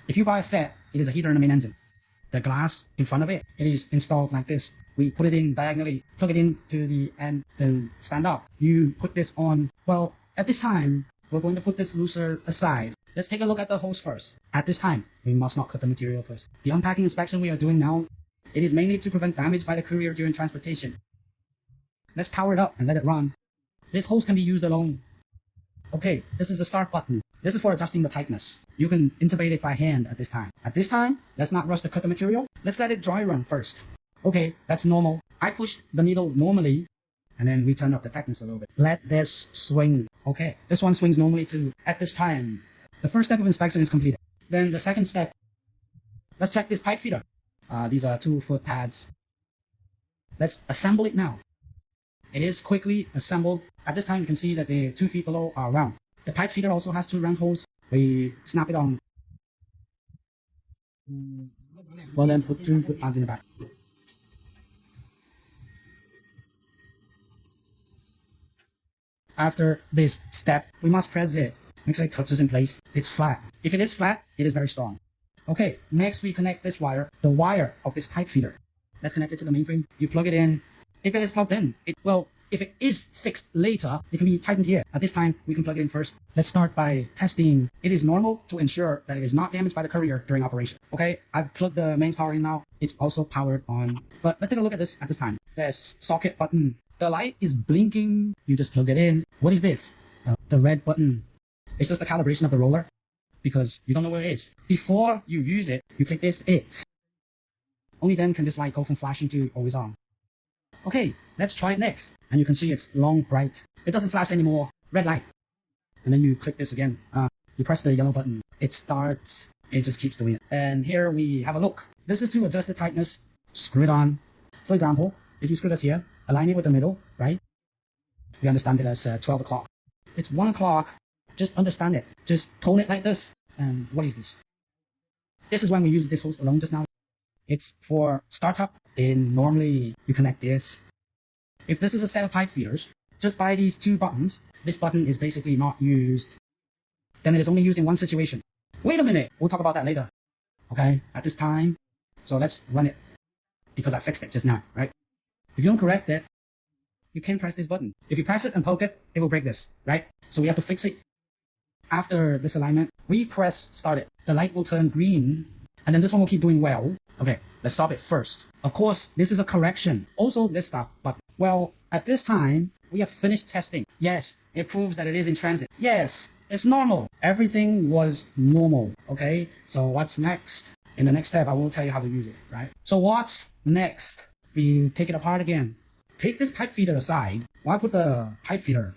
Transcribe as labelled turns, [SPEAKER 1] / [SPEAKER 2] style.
[SPEAKER 1] If you buy a set, it is a heater in the main engine. The glass in front of it, it is installed like this. We put it in diagonally, plug it into the end, then stand up. You put this on. Well, at this time, we're going to put this looser aside. Let's take a look at the hose first. At this time, we must not cut the material first. The unpacking inspection we are doing now, it is mainly to prevent damage by the courier during transportation. Let's power it up and let it run. This hose can be used alone. Okay, this is the start button. This is for adjusting the tightness. You can intubate it by hand at this time. At this time, let's not rush to cut the material. Let's let it dry run first. Okay, that's normal. I push the needle normally, and then we turn up the tightness a little bit. Let this swing. Okay, this one swings normally too. At this time, the first step of inspection is completed. Then the second step, let's check this pipe feeder. These are 2-foot pads. Let's assemble it now. It is quickly assembled. At this time, you can see that the 2 feet below are round. The pipe feeder also has 2 round holes. We snap it on. Well, then put 2-foot pads in the back. After this step, we must press it. Make sure it touches in place. It's flat. If it is flat, it is very strong. Okay, next we connect this wire, the wire of this pipe feeder. Let's connect it to the mainframe. You plug it in. If it is plugged in, if it is fixed later, it can be tightened here. At this time, we can plug it in first. Let's start by testing. It is normal to ensure that it is not damaged by the courier during operation. Okay, I've plugged the mains power in now. It's also powered on. But let's take a look at this at this time. There's socket button. The light is blinking. You just plug it in. What is this? The red button. It's just the calibration of the roller because you don't know where it is. Before you use it, you click this it. Only then can this light go from flashing to always on. Okay, let's try it next. And you can see it's long bright. It doesn't flash anymore. Red light. And then you click this again. You press the yellow button. It starts. It just keeps doing it. And here we have a look. This is to adjust the tightness. Screw it on. For example, if you screw this here, align it with the middle, right? We understand it as 12 o'clock. It's 1 o'clock. Just understand it. Just tone it like this. And what is this? This is when we use this hose alone just now. It's for startup. Then normally you connect this. If this is a set of pipe feeders, just by these 2 buttons, this button is basically not used. Then it is only used in one situation. Wait a minute. We'll talk about that later. Okay, at this time. So let's run it because I fixed it just now, right? If you don't correct it, you can't press this button. If you press it and poke it, it will break this, right? So we have to fix it. After this alignment, we press start it. The light will turn green, and then this one will keep doing well. Okay, let's stop it first. Of course, this is a correction. Also, this stop button. Well, at this time, we have finished testing. Yes, it proves that it is in transit. Yes, it's normal. Everything was normal, okay? So what's next? In the next step, I will tell you how to use it, right? So what's next? We take it apart again. Take this pipe feeder aside. Why put the pipe feeder